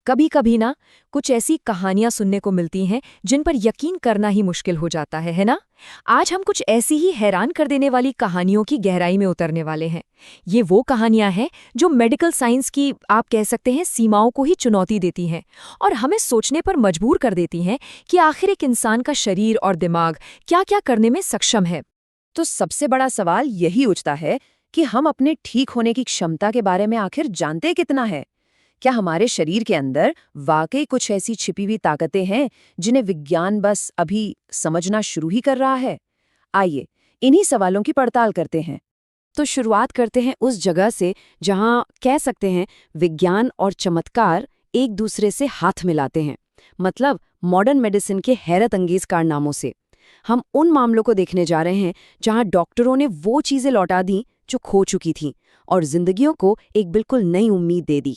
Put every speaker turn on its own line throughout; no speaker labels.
कभी कभी ना कुछ ऐसी कहानियां सुनने को मिलती हैं जिन पर यकीन करना ही मुश्किल हो जाता है ना। आज हम कुछ ऐसी ही हैरान कर देने वाली कहानियों की गहराई में उतरने वाले हैं। ये वो कहानियां हैं जो मेडिकल साइंस की आप कह सकते हैं सीमाओं को ही चुनौती देती हैं और हमें सोचने पर मजबूर कर देती हैं कि आखिर एक इंसान का शरीर और दिमाग क्या क्या करने में सक्षम है।
तो सबसे बड़ा सवाल यही उठता है कि हम अपने ठीक होने की क्षमता के बारे में आखिर जानते कितना है। क्या हमारे शरीर के अंदर वाकई कुछ ऐसी छिपी हुई ताकतें हैं जिन्हें विज्ञान बस अभी समझना शुरू ही कर रहा है? आइए इन्हीं सवालों की पड़ताल करते हैं।
तो शुरुआत करते हैं उस जगह से जहां कह सकते हैं विज्ञान और चमत्कार एक दूसरे से हाथ मिलाते हैं, मतलब मॉडर्न मेडिसिन के हैरत अंगेज कारनामों से। हम उन मामलों को देखने जा रहे हैं जहां डॉक्टरों ने वो चीजें लौटा दी जो खो चुकी थीं और जिंदगियों को एक बिल्कुल नई उम्मीद दे दी।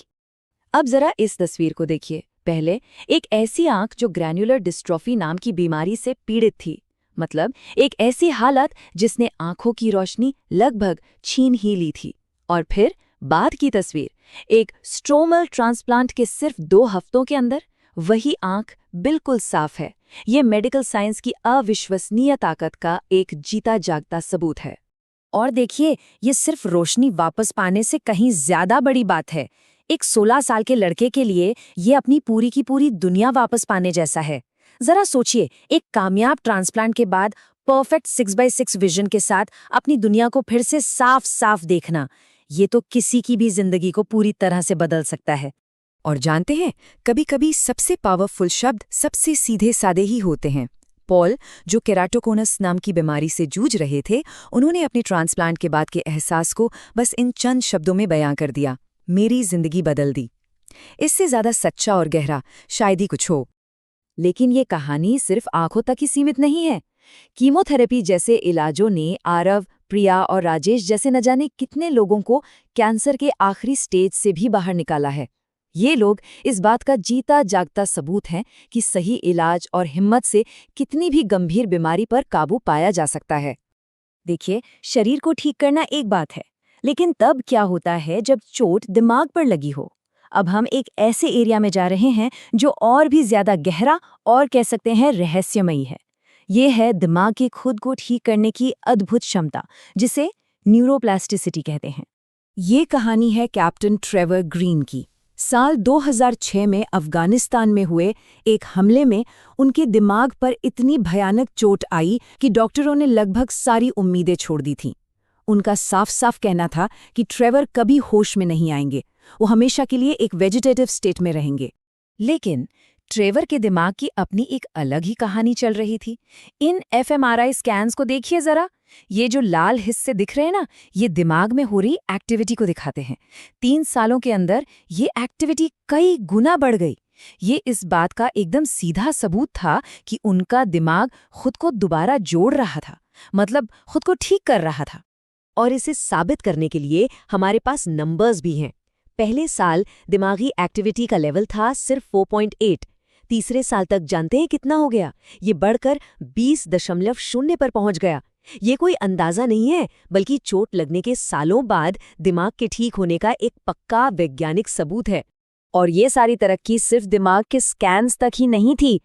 अब जरा इस तस्वीर को देखिए। पहले एक ऐसी आंख जो ग्रैन्युलर डिस्ट्रॉफी नाम की बीमारी से पीड़ित थी, मतलब एक ऐसी हालत जिसने आंखों की रोशनी लगभग छीन ही ली थी। और फिर बाद की तस्वीर, एक स्ट्रोमल ट्रांसप्लांट के सिर्फ 2 हफ्तों के अंदर वही आंख बिल्कुल साफ है। ये मेडिकल साइंस की अविश्वसनीय ताकत का एक जीता जागता सबूत है।
और देखिए, ये सिर्फ रोशनी वापस पाने से कहीं ज्यादा बड़ी बात है। एक 16 साल के लड़के के लिए ये अपनी पूरी की पूरी दुनिया वापस पाने जैसा है। जरा सोचिए, एक कामयाब ट्रांसप्लांट के बाद परफेक्ट 6x6 विजन के साथ अपनी दुनिया को फिर से साफ साफ देखना, ये तो किसी की भी जिंदगी को पूरी तरह से बदल सकता है।
और जानते हैं, कभी कभी सबसे पावरफुल शब्द सबसे सीधे सादे ही होते हैं। पॉल, जो केराटोकोनस नाम की बीमारी से जूझ रहे थे, उन्होंने अपने ट्रांसप्लांट के बाद के एहसास को बस इन चंद शब्दों में बयां कर दिया, मेरी जिंदगी बदल दी। इससे ज्यादा सच्चा और गहरा शायद ही कुछ हो।
लेकिन ये कहानी सिर्फ आंखों तक ही सीमित नहीं है। कीमोथेरेपी जैसे इलाजों ने आरव, प्रिया और राजेश जैसे न जाने कितने लोगों को कैंसर के आखिरी स्टेज से भी बाहर निकाला है। ये लोग इस बात का जीता जागता सबूत हैं कि सही इलाज और हिम्मत से कितनी भी गंभीर बीमारी पर काबू पाया जा सकता है।
देखिए, शरीर को ठीक करना एक बात है, लेकिन तब क्या होता है जब चोट दिमाग पर लगी हो? अब हम एक ऐसे एरिया में जा रहे हैं जो और भी ज्यादा गहरा और कह सकते हैं रहस्यमयी है। ये है दिमाग की खुद को ठीक करने की अद्भुत क्षमता, जिसे न्यूरोप्लास्टिसिटी कहते हैं।
ये कहानी है कैप्टन ट्रेवर ग्रीन की। साल 2006 में अफगानिस्तान में हुए एक हमले में उनके दिमाग पर इतनी भयानक चोट आई कि डॉक्टरों ने लगभग सारी उम्मीदें छोड़ दी थीं। उनका साफ साफ कहना था कि ट्रेवर कभी होश में नहीं आएंगे, वो हमेशा के लिए एक वेजिटेटिव स्टेट में रहेंगे।
लेकिन ट्रेवर के दिमाग की अपनी एक अलग ही कहानी चल रही थी। इन एफएमआरआई स्कैन्स को देखिए जरा। ये जो लाल हिस्से दिख रहे हैं ना, ये दिमाग में हो रही एक्टिविटी को दिखाते हैं। 3 सालों के अंदर ये एक्टिविटी कई गुना बढ़ गई। ये इस बात का एकदम सीधा सबूत था कि उनका दिमाग खुद को दोबारा जोड़ रहा था, मतलब खुद को ठीक कर रहा था।
और इसे साबित करने के लिए हमारे पास नंबर्स भी हैं। पहले साल दिमागी एक्टिविटी का लेवल था सिर्फ 4.8। तीसरे साल तक जानते हैं कितना हो गया? ये बढ़कर 20.0 पर पहुंच गया। ये कोई अंदाजा नहीं है, बल्कि चोट लगने के सालों बाद दिमाग के ठीक होने का एक पक्का वैज्ञानिक सबूत है।
और ये सारी तरक्की सिर्फ दिमाग के स्कैन्स तक ही नहीं थी।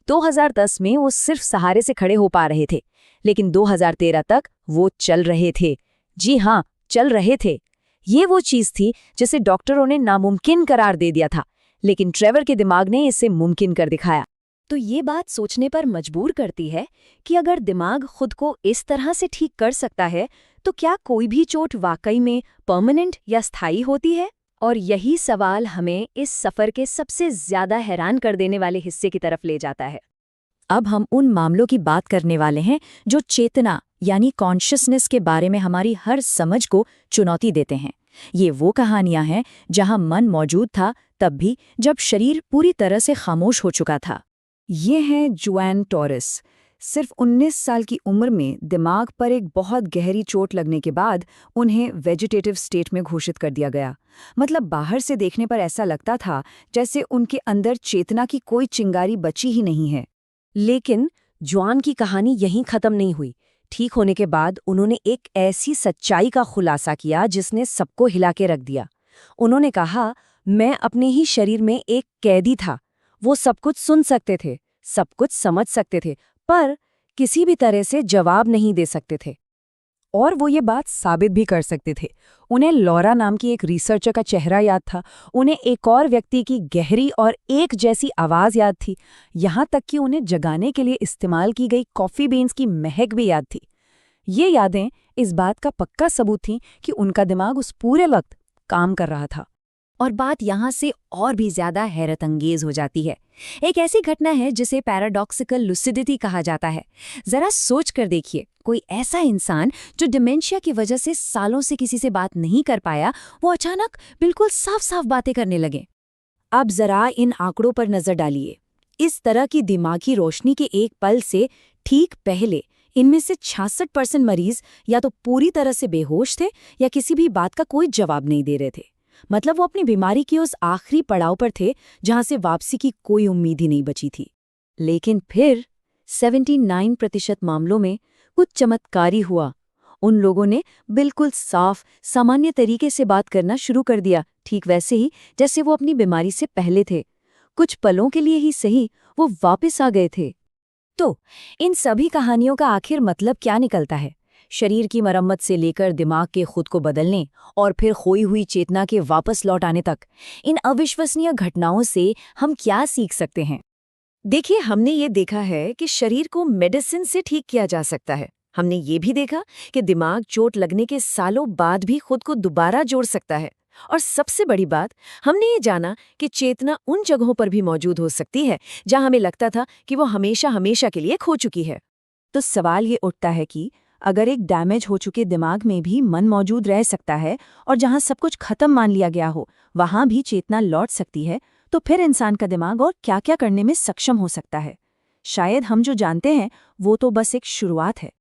2010 में वो सिर्फ सहारे से खड़े हो पा रहे थे, लेकिन 2013 तक वो चल रहे थे। जी हाँ, चल रहे थे। ये वो चीज थी जिसे डॉक्टरों ने नामुमकिन करार दे दिया था, लेकिन ट्रेवर के दिमाग ने इसे मुमकिन कर दिखाया।
तो ये बात सोचने पर मजबूर करती है कि अगर दिमाग खुद को इस तरह से ठीक कर सकता है, तो क्या कोई भी चोट वाकई में परमानेंट या स्थायी होती है? और यही सवाल हमें इस सफर के सबसे ज्यादा हैरान कर देने वाले हिस्से की तरफ ले जाता है।
अब हम उन मामलों की बात करने वाले हैं जो चेतना यानी कॉन्शियसनेस के बारे में हमारी हर समझ को चुनौती देते हैं। ये वो कहानियां हैं जहां मन मौजूद था तब भी, जब शरीर पूरी तरह से खामोश हो चुका था।
ये हैं जुआन टोरेस। सिर्फ 19 साल की उम्र में दिमाग पर एक बहुत गहरी चोट लगने के बाद उन्हें वेजिटेटिव स्टेट में घोषित कर दिया गया। मतलब बाहर से देखने पर ऐसा लगता था जैसे उनके अंदर चेतना की कोई चिंगारी बची ही नहीं है।
लेकिन जुआन की कहानी यहीं खत्म नहीं हुई। ठीक होने के बाद उन्होंने एक ऐसी सच्चाई का खुलासा किया जिसने सबको हिला के रख दिया। उन्होंने कहा,
मैं अपने ही शरीर में एक कैदी था। वो सब कुछ सुन सकते थे, सब कुछ समझ सकते थे, पर किसी भी तरह से जवाब नहीं दे सकते थे।
और वो ये बात साबित भी कर सकते थे। उन्हें लॉरा नाम की एक रिसर्चर का चेहरा याद था, उन्हें एक और व्यक्ति की गहरी और एक जैसी आवाज़ याद थी, यहाँ तक कि उन्हें जगाने के लिए इस्तेमाल की गई कॉफ़ी बीन्स की महक भी याद थी। ये यादें इस बात का पक्का सबूत थीं कि उनका दिमाग उस पूरे वक्त काम कर रहा था।
और बात यहाँ से और भी ज्यादा हैरतअंगेज हो जाती है। एक ऐसी घटना है जिसे पैराडॉक्सिकल लुसिडिटी कहा जाता है। जरा सोच कर देखिए, कोई ऐसा इंसान जो डिमेंशिया की वजह से सालों से किसी से बात नहीं कर पाया, वो अचानक बिल्कुल साफ साफ बातें करने लगे।
अब जरा इन आंकड़ों पर नजर डालिए। इस तरह की दिमागी रोशनी के एक पल से ठीक पहले इनमें से 66% मरीज या तो पूरी तरह से बेहोश थे या किसी भी बात का कोई जवाब नहीं दे रहे थे। मतलब वो अपनी बीमारी के उस आखिरी पड़ाव पर थे जहां से वापसी की कोई उम्मीद ही नहीं बची थी। लेकिन फिर 79% मामलों में कुछ चमत्कारी हुआ। उन लोगों ने बिल्कुल साफ, सामान्य तरीके से बात करना शुरू कर दिया, ठीक वैसे ही जैसे वो अपनी बीमारी से पहले थे। कुछ पलों के लिए ही सही, वो वापस आ गए थे।
तो इन सभी कहानियों का आखिर मतलब क्या निकलता है? शरीर की मरम्मत से लेकर दिमाग के खुद को बदलने और फिर खोई हुई चेतना के वापस लौट आने तक, इन अविश्वसनीय घटनाओं से हम क्या सीख सकते हैं? देखिए, हमने ये देखा है कि शरीर को मेडिसिन से ठीक किया जा सकता है। हमने ये भी देखा कि दिमाग चोट लगने के सालों बाद भी खुद को दोबारा जोड़ सकता है। और सबसे बड़ी बात, हमने ये जाना कि चेतना उन जगहों पर भी मौजूद हो सकती है जहां हमें लगता था कि वो हमेशा हमेशा के लिए खो चुकी है।
तो सवाल ये उठता है कि अगर एक डैमेज हो चुके दिमाग में भी मन मौजूद रह सकता है और जहां सब कुछ खत्म मान लिया गया हो वहां भी चेतना लौट सकती है, तो फिर इंसान का दिमाग और क्या क्या करने में सक्षम हो सकता है? शायद हम जो जानते हैं वो तो बस एक शुरुआत है।